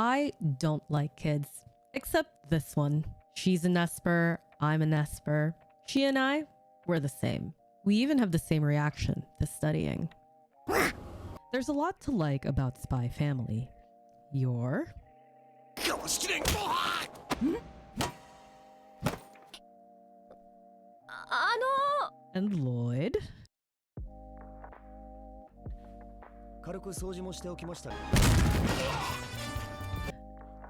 I don't like kids, except this one. She's an esper, I'm an esper. She and I, we're the same. We even have the same reaction to studying. There's a lot to like about Spy Family. You're... And Loid.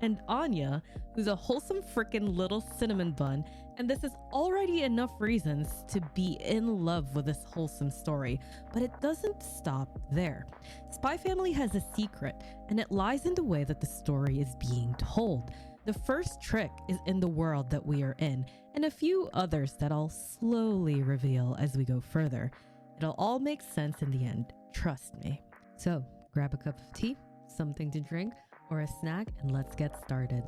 And Anya, who's a wholesome frickin' little cinnamon bun, and this is already enough reasons to be in love with this wholesome story, but it doesn't stop there. Spy Family has a secret, and it lies in the way that the story is being told. The first trick is in the world that we are in, and a few others that I'll slowly reveal as we go further. It'll all make sense in the end, trust me. So, grab a cup of tea, something to drink, or a snack, and let's get started.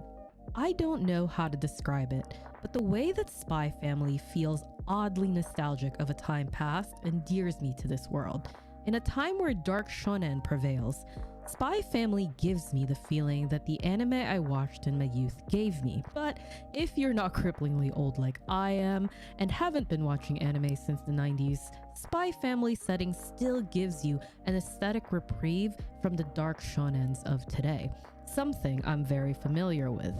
I don't know how to describe it, but the way that Spy Family feels oddly nostalgic of a time past endears me to this world. In a time where dark shonen prevails, Spy Family gives me the feeling that the anime I watched in my youth gave me. But if you're not cripplingly old like I am and haven't been watching anime since the 90s, Spy Family setting still gives you an aesthetic reprieve from the dark shonens of today, something I'm very familiar with.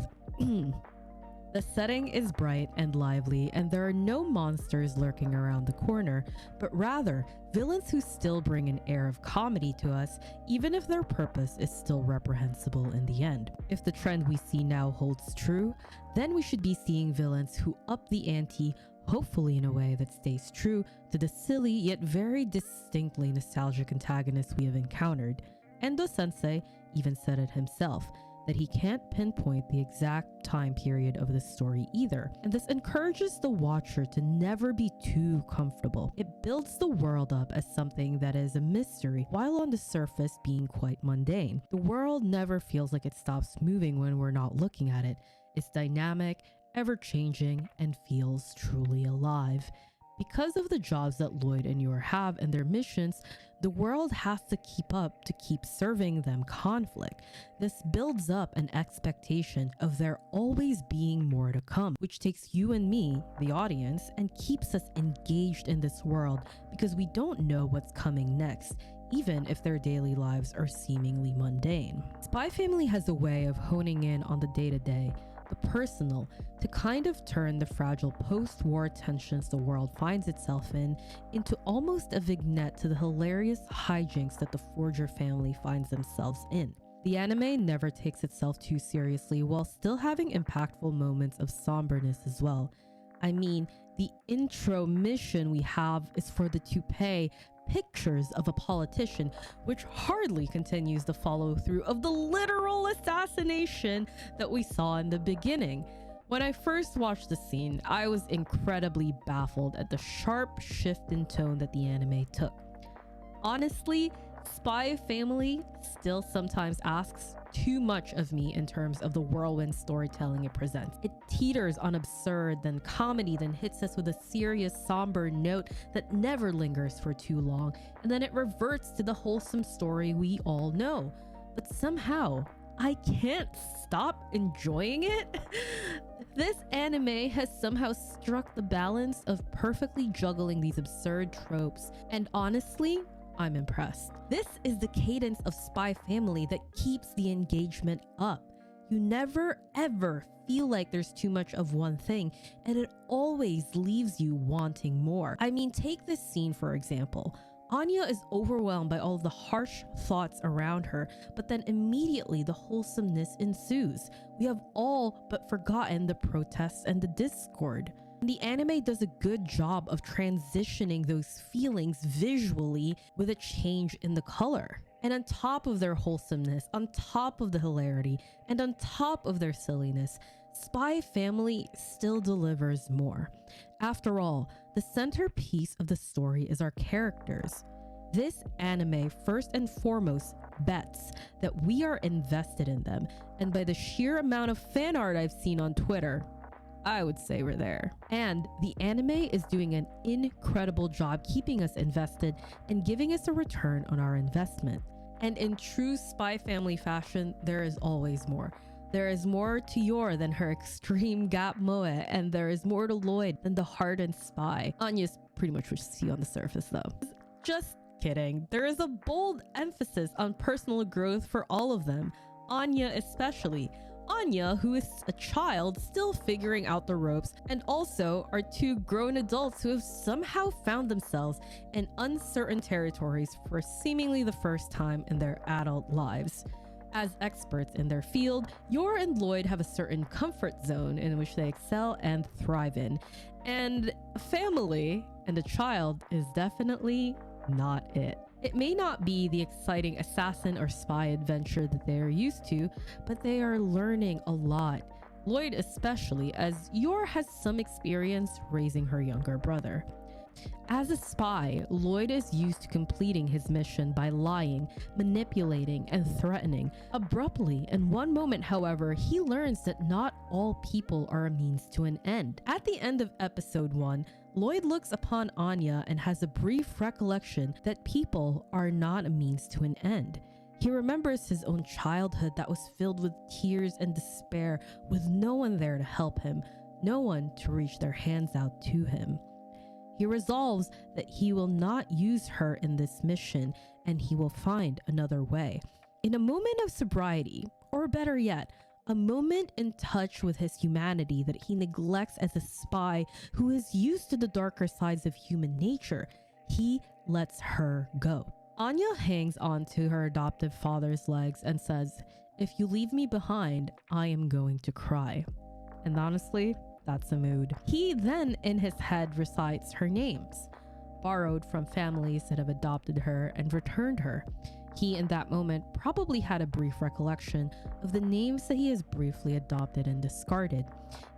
The setting is bright and lively, and there are no monsters lurking around the corner, but rather villains who still bring an air of comedy to us, even if their purpose is still reprehensible in the end. If the trend we see now holds true, then we should be seeing villains who up the ante, hopefully in a way that stays true to the silly yet very distinctly nostalgic antagonists we have encountered. Endo Sensei even said it himself, that he can't pinpoint the exact time period of the story either. And this encourages the watcher to never be too comfortable. It builds the world up as something that is a mystery, while on the surface being quite mundane. The world never feels like it stops moving when we're not looking at it. It's dynamic, ever-changing, and feels truly alive. Because of the jobs that Loid and Yor have and their missions, the world has to keep up to keep serving them conflict. This builds up an expectation of there always being more to come, which takes you and me, the audience, and keeps us engaged in this world because we don't know what's coming next, even if their daily lives are seemingly mundane. Spy Family has a way of honing in on the day-to-day, the personal, to kind of turn the fragile post-war tensions the world finds itself in into almost a vignette to the hilarious hijinks that the Forger family finds themselves in. The anime never takes itself too seriously while still having impactful moments of somberness as well. I mean, the intro mission we have is for the toupee pictures of a politician, which hardly continues the follow-through of the literal assassination that we saw in the beginning. When I first watched the scene, I was incredibly baffled at the sharp shift in tone that the anime took. Honestly, Spy Family still sometimes asks too much of me in terms of the whirlwind storytelling it presents. It teeters on absurd, then comedy, then hits us with a serious, somber note that never lingers for too long, and then it reverts to the wholesome story we all know. But somehow, I can't stop enjoying it. This anime has somehow struck the balance of perfectly juggling these absurd tropes, and honestly, I'm impressed. This is the cadence of Spy Family that keeps the engagement up. You never ever feel like there's too much of one thing, and it always leaves you wanting more. I mean, take this scene for example. Anya is overwhelmed by all of the harsh thoughts around her, but then immediately the wholesomeness ensues. We have all but forgotten the protests and the discord. The anime does a good job of transitioning those feelings visually with a change in the color. And on top of their wholesomeness, on top of the hilarity, and on top of their silliness, Spy Family still delivers more. After all, the centerpiece of the story is our characters. This anime first and foremost bets that we are invested in them, and by the sheer amount of fan art I've seen on Twitter, I would say we're there. And the anime is doing an incredible job keeping us invested and giving us a return on our investment. And in true Spy Family fashion, there is always more. There is more to Yor than her extreme gap moe, and there is more to Loid than the hardened spy. Anya's pretty much what you see on the surface though. Just kidding. There is a bold emphasis on personal growth for all of them, Anya especially. Anya, who is a child still figuring out the ropes, and also are two grown adults who have somehow found themselves in uncertain territories for seemingly the first time in their adult lives. As experts in their field, Yor and Loid have a certain comfort zone in which they excel and thrive in, and family and a child is definitely not it. It may not be the exciting assassin or spy adventure that they are used to, but they are learning a lot. Loid especially, as Yor has some experience raising her younger brother. As a spy, Loid is used to completing his mission by lying, manipulating, and threatening. Abruptly, in one moment, however, he learns that not all people are a means to an end. At the end of episode 1, Loid looks upon Anya and has a brief recollection that people are not a means to an end. He remembers his own childhood that was filled with tears and despair, with no one there to help him, no one to reach their hands out to him. He resolves that he will not use her in this mission, and he will find another way. In a moment of sobriety, or better yet, a moment in touch with his humanity that he neglects as a spy who is used to the darker sides of human nature, he lets her go. Anya hangs on to her adoptive father's legs and says, "If you leave me behind, I am going to cry." And honestly, that's a mood. He then in his head recites her names, borrowed from families that have adopted her and returned her. He in that moment probably had a brief recollection of the names that he has briefly adopted and discarded,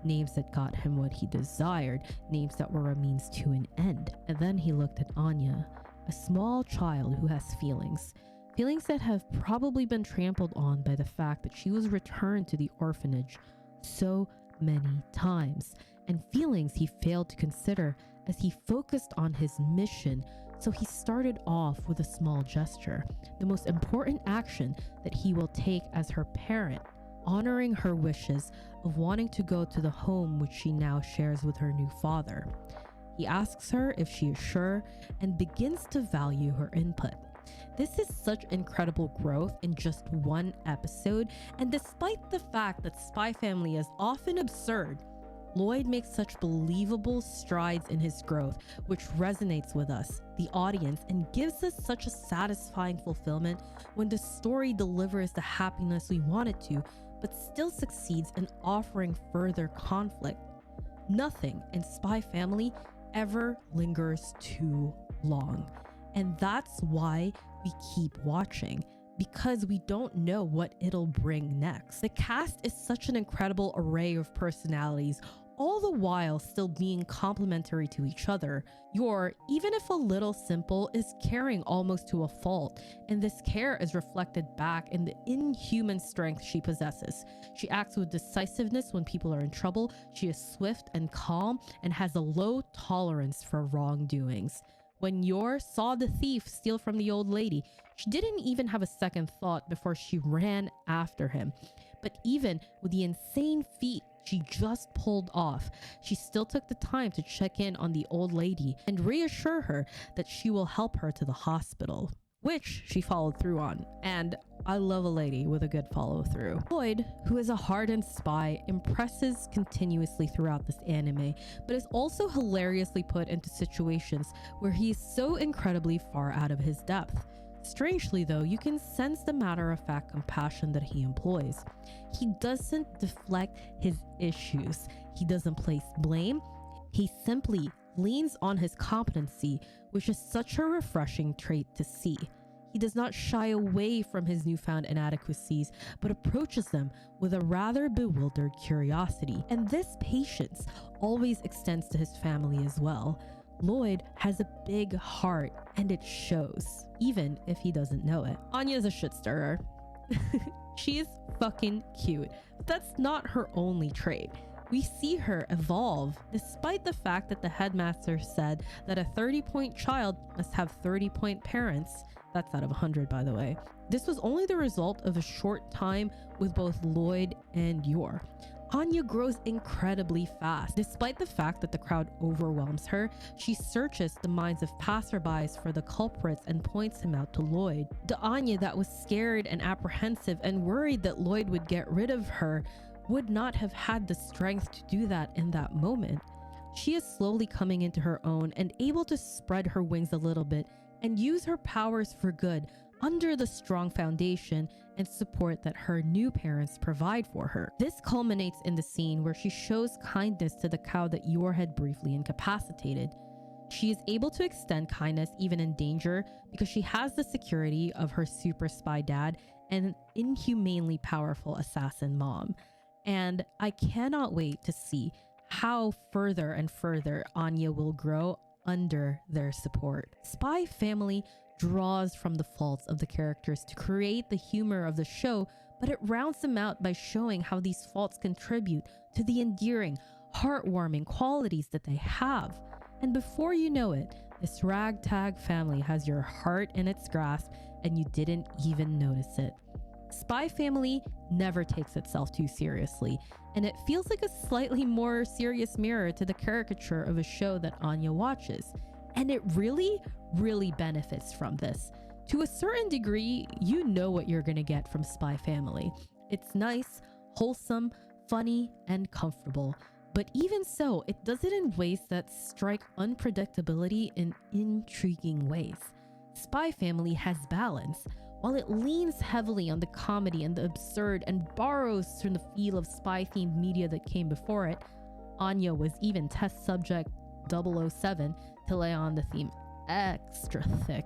names that got him what he desired, names that were a means to an end. And then he looked at Anya, a small child who has feelings that have probably been trampled on by the fact that she was returned to the orphanage so many times, and feelings he failed to consider as he focused on his mission. So he started off with a small gesture, the most important action that he will take as her parent, honoring her wishes of wanting to go to the home which she now shares with her new father. He asks her if she is sure and begins to value her input. This is such incredible growth in just one episode, and despite the fact that Spy Family is often absurd, Loid makes such believable strides in his growth, which resonates with us, the audience, and gives us such a satisfying fulfillment when the story delivers the happiness we want it to, but still succeeds in offering further conflict. Nothing in Spy Family ever lingers too long. And that's why we keep watching, because we don't know what it'll bring next. The cast is such an incredible array of personalities, all the while still being complementary to each other. Yor, even if a little simple, is caring almost to a fault, and this care is reflected back in the inhuman strength she possesses. She acts with decisiveness when people are in trouble. She is swift and calm and has a low tolerance for wrongdoings. When Yor saw the thief steal from the old lady, she didn't even have a second thought before she ran after him. But even with the insane feat she just pulled off, she still took the time to check in on the old lady and reassure her that she will help her to the hospital, which she followed through on. And I love a lady with a good follow through. Loid, who is a hardened spy, impresses continuously throughout this anime, but is also hilariously put into situations where he is so incredibly far out of his depth. Strangely though, you can sense the matter-of-fact compassion that he employs. He doesn't deflect his issues. He doesn't place blame. He simply leans on his competency, which is such a refreshing trait to see. He does not shy away from his newfound inadequacies, but approaches them with a rather bewildered curiosity. And this patience always extends to his family as well. Loid has a big heart, and it shows, even if he doesn't know it. Anya's a shit stirrer. She's fucking cute, but that's not her only trait. We see her evolve, despite the fact that the headmaster said that a 30-point child must have 30-point parents. That's out of 100, by the way. This was only the result of a short time with both Loid and Yor. Anya grows incredibly fast. Despite the fact that the crowd overwhelms her, she searches the minds of passerbys for the culprits and points him out to Loid. The Anya that was scared and apprehensive and worried that Loid would get rid of her would not have had the strength to do that in that moment. She is slowly coming into her own and able to spread her wings a little bit and use her powers for good under the strong foundation and support that her new parents provide for her. This culminates in the scene where she shows kindness to the cow that Yor had briefly incapacitated. She is able to extend kindness even in danger because she has the security of her super spy dad and an inhumanely powerful assassin mom. And I cannot wait to see how further and further Anya will grow under their support. Spy Family draws from the faults of the characters to create the humor of the show, but it rounds them out by showing how these faults contribute to the endearing, heartwarming qualities that they have. And before you know it, this ragtag family has your heart in its grasp and you didn't even notice it. Spy Family never takes itself too seriously, and it feels like a slightly more serious mirror to the caricature of a show that Anya watches. And it really benefits from this. To a certain degree, you know what you're gonna get from Spy Family. It's nice, wholesome, funny, and comfortable. But even so, it does it in ways that strike unpredictability in intriguing ways. Spy Family has balance. While it leans heavily on the comedy and the absurd and borrows from the feel of spy-themed media that came before it, Anya was even test subject 007 to lay on the theme extra thick.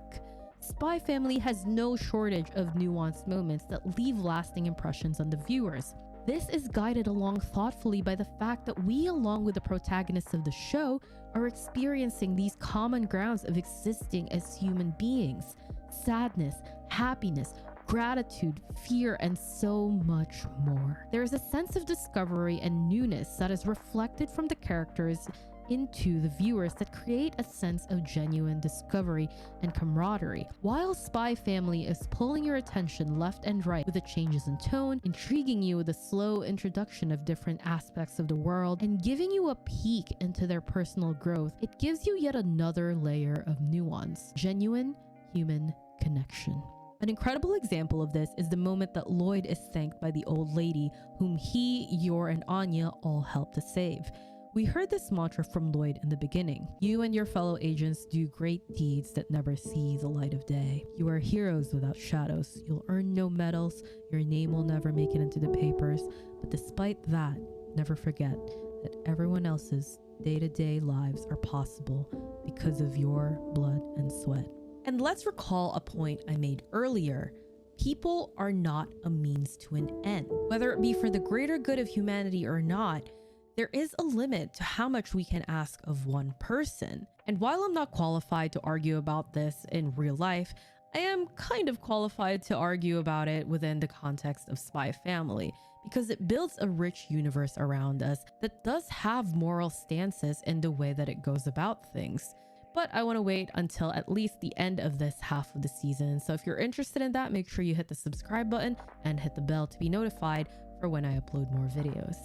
Spy Family has no shortage of nuanced moments that leave lasting impressions on the viewers. This is guided along thoughtfully by the fact that we, along with the protagonists of the show, are experiencing these common grounds of existing as human beings. Sadness, happiness, gratitude, fear, and so much more. There is a sense of discovery and newness that is reflected from the characters into the viewers that create a sense of genuine discovery and camaraderie. While Spy Family is pulling your attention left and right with the changes in tone, intriguing you with a slow introduction of different aspects of the world, and giving you a peek into their personal growth, it gives you yet another layer of nuance, genuine human connection. An incredible example of this is the moment that Loid is thanked by the old lady whom he, Yor, and Anya all helped to save. We heard this mantra from Loid in the beginning. You and your fellow agents do great deeds that never see the light of day. You are heroes without shadows. You'll earn no medals. Your name will never make it into the papers. But despite that, never forget that everyone else's day-to-day lives are possible because of your blood and sweat. And let's recall a point I made earlier. People are not a means to an end. Whether it be for the greater good of humanity or not, there is a limit to how much we can ask of one person. And while I'm not qualified to argue about this in real life, I am kind of qualified to argue about it within the context of Spy Family, because it builds a rich universe around us that does have moral stances in the way that it goes about things. But I want to wait until at least the end of this half of the season. So if you're interested in that, make sure you hit the subscribe button and hit the bell to be notified for when I upload more videos.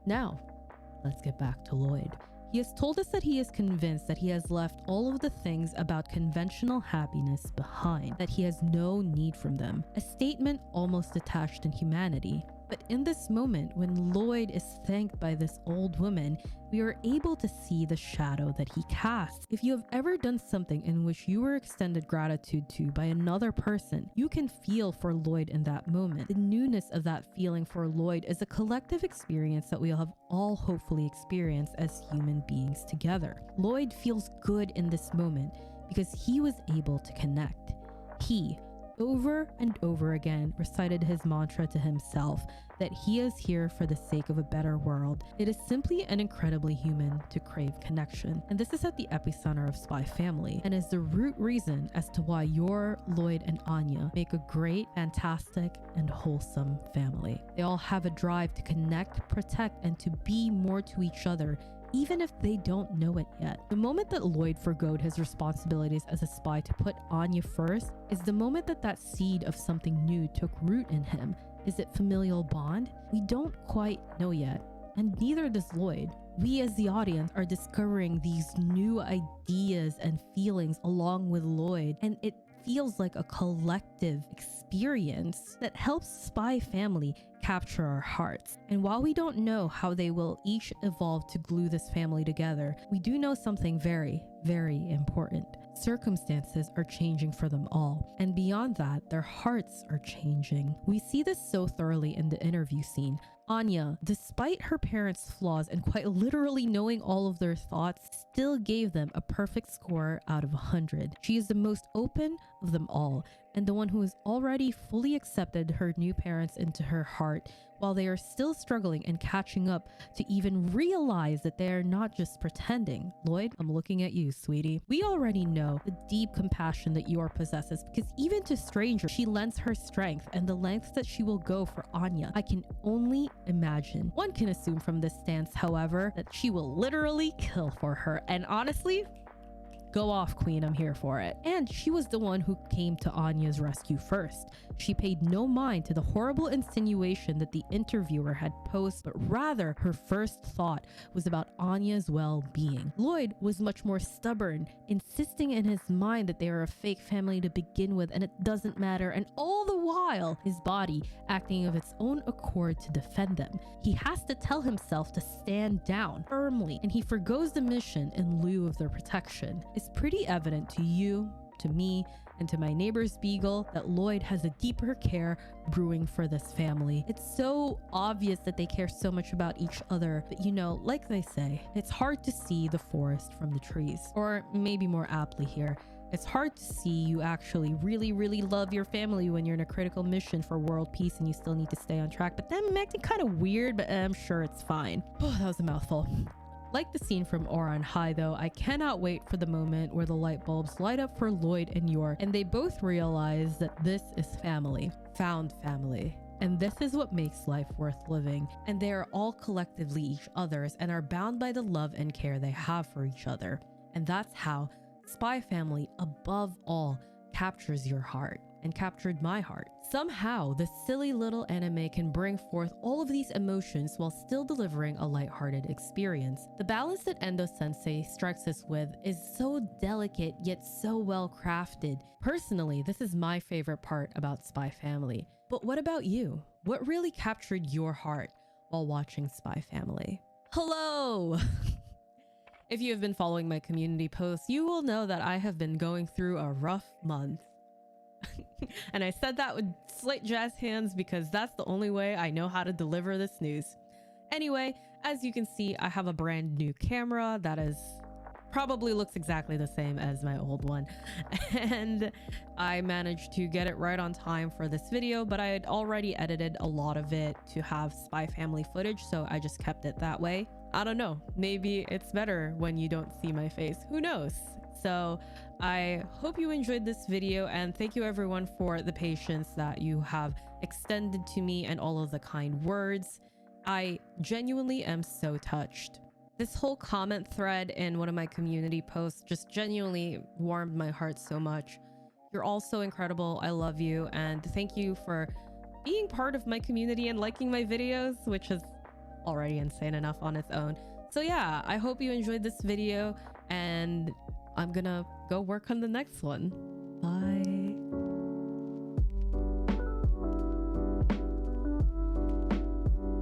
Now, let's get back to Loid. He has told us that he is convinced that he has left all of the things about conventional happiness behind, that he has no need from them, a statement almost detached in humanity. But in this moment, when Loid is thanked by this old woman, we are able to see the shadow that he casts. If you have ever done something in which you were extended gratitude to by another person, you can feel for Loid in that moment. The newness of that feeling for Loid is a collective experience that we have all hopefully experienced as human beings together. Loid feels good in this moment because he was able to connect. He, over and over again recited his mantra to himself that he is here for the sake of a better world. It is simply and incredibly human to crave connection. And this is at the epicenter of Spy Family and is the root reason as to why your Loid and Anya make a great, fantastic, and wholesome family. They all have a drive to connect, protect, and to be more to each other, even if they don't know it yet. The moment that Loid forgoed his responsibilities as a spy to put Anya first is the moment that that seed of something new took root in him. Is it familial bond? We don't quite know yet, and neither does Loid. We as the audience are discovering these new ideas and feelings along with Loid, and it feels like a collective experience that helps Spy Family capture our hearts. And while we don't know how they will each evolve to glue this family together, we do know something very, very important. Circumstances are changing for them all, and beyond that, their hearts are changing. We see this so thoroughly in the interview scene. Anya, despite her parents' flaws and quite literally knowing all of their thoughts, still gave them a perfect score out of 100. She is the most open of them all, and the one who has already fully accepted her new parents into her heart, while they are still struggling and catching up to even realize that they are not just pretending. Loid, I'm looking at you, sweetie. We already know the deep compassion that Yor possesses, because even to strangers, she lends her strength and the lengths that she will go for Anya. I can only imagine. One can assume from this stance, however, that she will literally kill for her. And honestly, go off, queen, I'm here for it. And she was the one who came to Anya's rescue first. She paid no mind to the horrible insinuation that the interviewer had posed, but rather her first thought was about Anya's well-being. Loid was much more stubborn, insisting in his mind that they are a fake family to begin with and it doesn't matter, and all the while his body acting of its own accord to defend them. He has to tell himself to stand down firmly, and he forgoes the mission in lieu of their protection. It's pretty evident to you, to me, and to my neighbor's beagle that Loid has a deeper care brewing for this family. It's so obvious that they care so much about each other, but you know, like they say, it's hard to see the forest from the trees. Or maybe more aptly here, it's hard to see you actually really, really love your family when you're in a critical mission for world peace and you still need to stay on track. But them acting kind of weird, but I'm sure it's fine. Oh, that was a mouthful. Like the scene from Oran High though, I cannot wait for the moment where the light bulbs light up for Loid and Yor, and they both realize that this is family, found family. And this is what makes life worth living. And they are all collectively each other's and are bound by the love and care they have for each other. And that's how Spy Family, above all, captures your heart and captured my heart. Somehow, this silly little anime can bring forth all of these emotions while still delivering a lighthearted experience. The balance that Endo Sensei strikes us with is so delicate yet so well crafted. Personally, this is my favorite part about Spy Family. But what about you? What really captured your heart while watching Spy Family? Hello! If you have been following my community posts, you will know that I have been going through a rough month. And I said that with slight jazz hands because that's the only way I know how to deliver this news. Anyway, as you can see, I have a brand new camera that is probably looks exactly the same as my old one. And I managed to get it right on time for this video, but I had already edited a lot of it to have Spy Family footage, so I just kept it that way. I don't know, maybe it's better when you don't see my face, who knows? So I hope you enjoyed this video, and thank you everyone for the patience that you have extended to me and all of the kind words. I genuinely am so touched. This whole comment thread in one of my community posts just genuinely warmed my heart so much. You're all so incredible. I love you, and thank you for being part of my community and liking my videos, which is already insane enough on its own. So yeah, I hope you enjoyed this video, and I'm gonna go work on the next one. Bye.